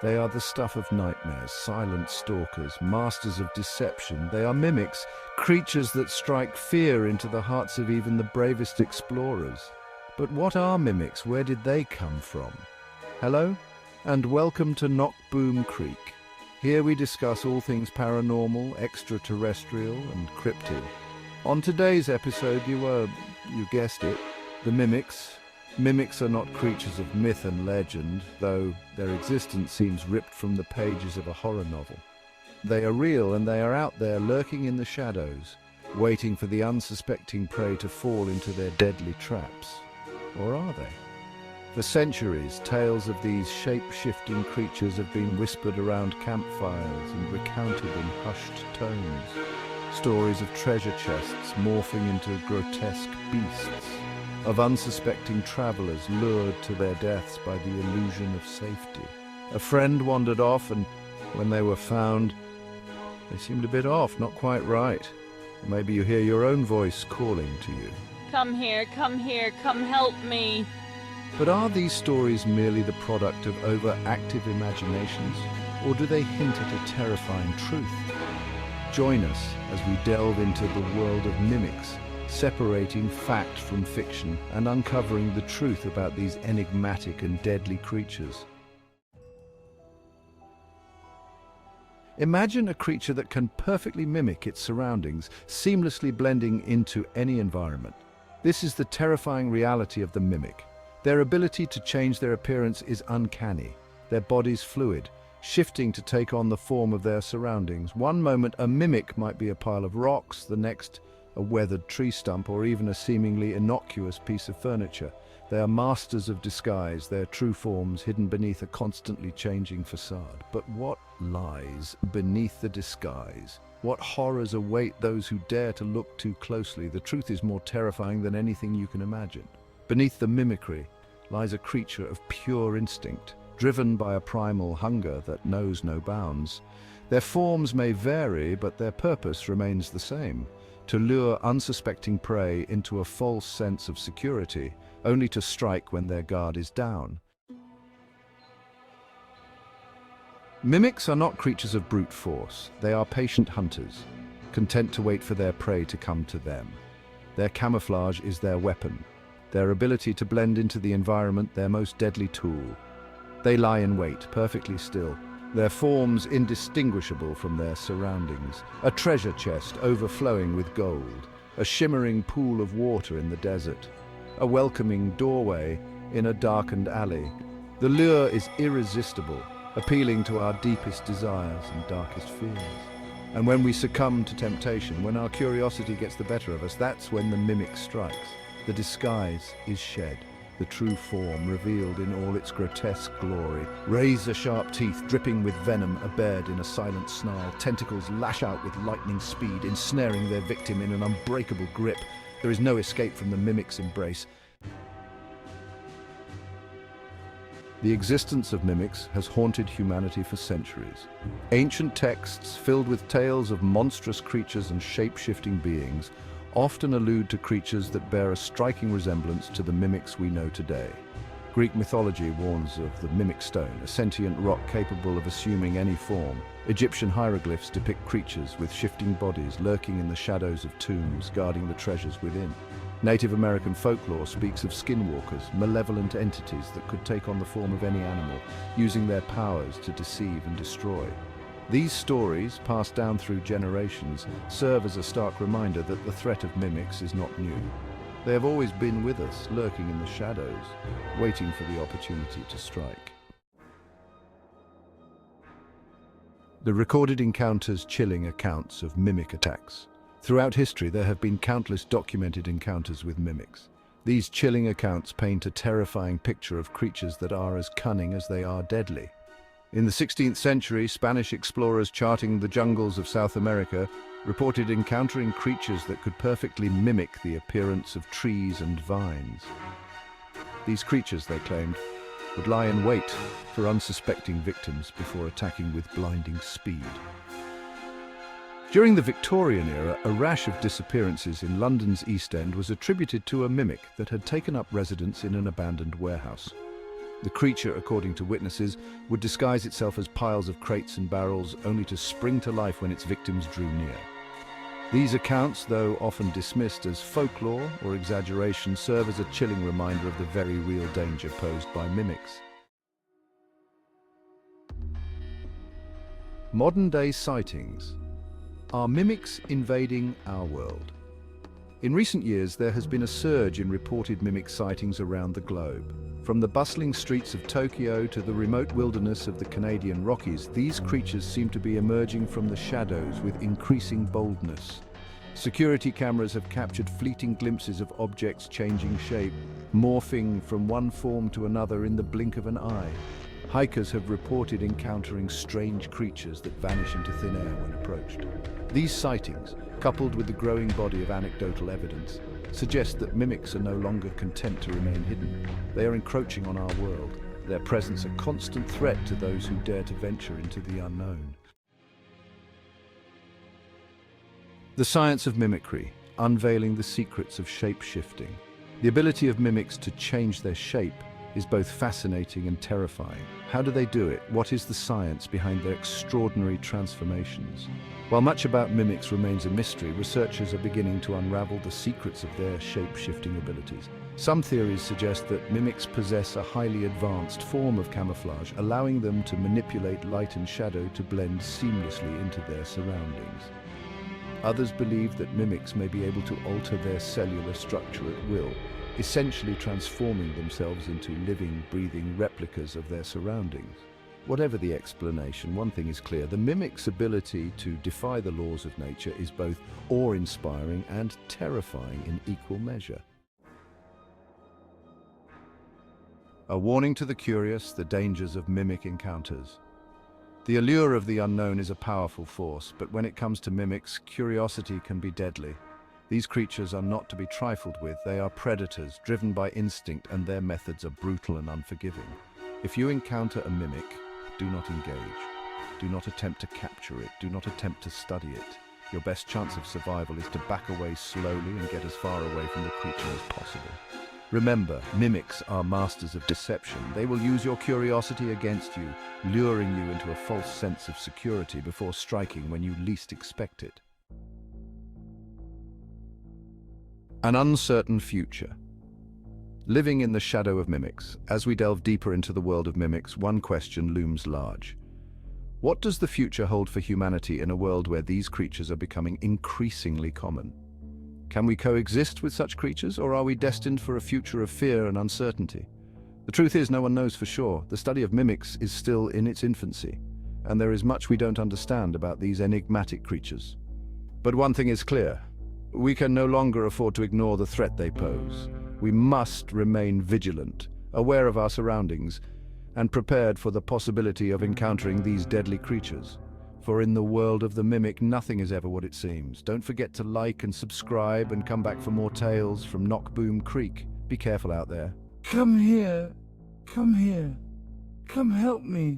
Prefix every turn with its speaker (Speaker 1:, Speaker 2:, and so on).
Speaker 1: They are the stuff of nightmares, silent stalkers, masters of deception. They are mimics, creatures that strike fear into the hearts of even the bravest explorers. But what are mimics? Where did they come from? Hello, and welcome to Knockboom Creek. Here we discuss all things paranormal, extraterrestrial, and cryptid. On today's episode, you guessed it, the mimics. Mimics are not creatures of myth and legend, though their existence seems ripped from the pages of a horror novel. They are real, and they are out there lurking in the shadows, waiting for the unsuspecting prey to fall into their deadly traps. Or are they? For centuries, tales of these shape-shifting creatures have been whispered around campfires and recounted in hushed tones. Stories of treasure chests morphing into grotesque beasts, of unsuspecting travelers lured to their deaths by the illusion of safety. A friend wandered off, and when they were found, they seemed a bit off, not quite right. Maybe you hear your own voice calling to you.
Speaker 2: Come here, come help me.
Speaker 1: But are these stories merely the product of overactive imaginations, or do they hint at a terrifying truth? Join us as we delve into the world of mimics, separating fact from fiction and uncovering the truth about these enigmatic and deadly creatures. Imagine a creature that can perfectly mimic its surroundings, seamlessly blending into any environment. This is the terrifying reality of the mimic. Their ability to change their appearance is uncanny, their bodies fluid, shifting to take on the form of their surroundings. One moment a mimic might be a pile of rocks, the next a weathered tree stump, or even a seemingly innocuous piece of furniture. They are masters of disguise, their true forms hidden beneath a constantly changing facade. But what lies beneath the disguise? What horrors await those who dare to look too closely? The truth is more terrifying than anything you can imagine. Beneath the mimicry lies a creature of pure instinct, driven by a primal hunger that knows no bounds. Their forms may vary, but their purpose remains the same: to lure unsuspecting prey into a false sense of security, only to strike when their guard is down. Mimics are not creatures of brute force. They are patient hunters, content to wait for their prey to come to them. Their camouflage is their weapon, their ability to blend into the environment their most deadly tool. They lie in wait, perfectly still, their forms indistinguishable from their surroundings. A treasure chest overflowing with gold, a shimmering pool of water in the desert, a welcoming doorway in a darkened alley. The lure is irresistible, appealing to our deepest desires and darkest fears. And when we succumb to temptation, when our curiosity gets the better of us, that's when the mimic strikes. The disguise is shed, the true form revealed in all its grotesque glory. Razor-sharp teeth dripping with venom are bared in a silent snarl. Tentacles lash out with lightning speed, ensnaring their victim in an unbreakable grip. There is no escape from the mimic's embrace. The existence of mimics has haunted humanity for centuries. Ancient texts filled with tales of monstrous creatures and shape-shifting beings often allude to creatures that bear a striking resemblance to the mimics we know today. Greek mythology warns of the mimic stone, a sentient rock capable of assuming any form. Egyptian hieroglyphs depict creatures with shifting bodies lurking in the shadows of tombs, guarding the treasures within. Native American folklore speaks of skinwalkers, malevolent entities that could take on the form of any animal, using their powers to deceive and destroy. These stories, passed down through generations, serve as a stark reminder that the threat of mimics is not new. They have always been with us, lurking in the shadows, waiting for the opportunity to strike. The recorded encounters chilling accounts of mimic attacks. Throughout history, there have been countless documented encounters with mimics. These chilling accounts paint a terrifying picture of creatures that are as cunning as they are deadly. In the 16th century, Spanish explorers charting the jungles of South America reported encountering creatures that could perfectly mimic the appearance of trees and vines. These creatures, they claimed, would lie in wait for unsuspecting victims before attacking with blinding speed. During the Victorian era, a rash of disappearances in London's East End was attributed to a mimic that had taken up residence in an abandoned warehouse. The creature, according to witnesses, would disguise itself as piles of crates and barrels, only to spring to life when its victims drew near. These accounts, though often dismissed as folklore or exaggeration, serve as a chilling reminder of the very real danger posed by mimics. Modern-day sightings. Are mimics invading our world? In recent years, there has been a surge in reported mimic sightings around the globe. From the bustling streets of Tokyo to the remote wilderness of the Canadian Rockies, these creatures seem to be emerging from the shadows with increasing boldness. Security cameras have captured fleeting glimpses of objects changing shape, morphing from one form to another in the blink of an eye. Hikers have reported encountering strange creatures that vanish into thin air when approached. These sightings, coupled with the growing body of anecdotal evidence, suggest that mimics are no longer content to remain hidden. They are encroaching on our world, their presence a constant threat to those who dare to venture into the unknown. The science of mimicry, unveiling the secrets of shape-shifting. The ability of mimics to change their shape is both fascinating and terrifying. How do they do it? What is the science behind their extraordinary transformations? While much about mimics remains a mystery, researchers are beginning to unravel the secrets of their shape-shifting abilities. Some theories suggest that mimics possess a highly advanced form of camouflage, allowing them to manipulate light and shadow to blend seamlessly into their surroundings. Others believe that mimics may be able to alter their cellular structure at will, essentially transforming themselves into living, breathing replicas of their surroundings. Whatever the explanation, one thing is clear: the mimic's ability to defy the laws of nature is both awe-inspiring and terrifying in equal measure. A warning to the curious: the dangers of mimic encounters. The allure of the unknown is a powerful force, but when it comes to mimics, curiosity can be deadly. These creatures are not to be trifled with. They are predators, driven by instinct, and their methods are brutal and unforgiving. If you encounter a mimic, do not engage. Do not attempt to capture it. Do not attempt to study it. Your best chance of survival is to back away slowly and get as far away from the creature as possible. Remember, mimics are masters of deception. They will use your curiosity against you, luring you into a false sense of security before striking when you least expect it. An uncertain future. Living in the shadow of mimics. As we delve deeper into the world of mimics, one question looms large. What does the future hold for humanity in a world where these creatures are becoming increasingly common? Can we coexist with such creatures, or are we destined for a future of fear and uncertainty? The truth is, no one knows for sure. The study of mimics is still in its infancy, and there is much we don't understand about these enigmatic creatures. But one thing is clear: we can no longer afford to ignore the threat they pose. We must remain vigilant, aware of our surroundings, and prepared for the possibility of encountering these deadly creatures. For in the world of the mimic, nothing is ever what it seems. Don't forget to like and subscribe, and come back for more tales from Knockboom Creek. Be careful out there.
Speaker 3: Come here. Come here. Come help me.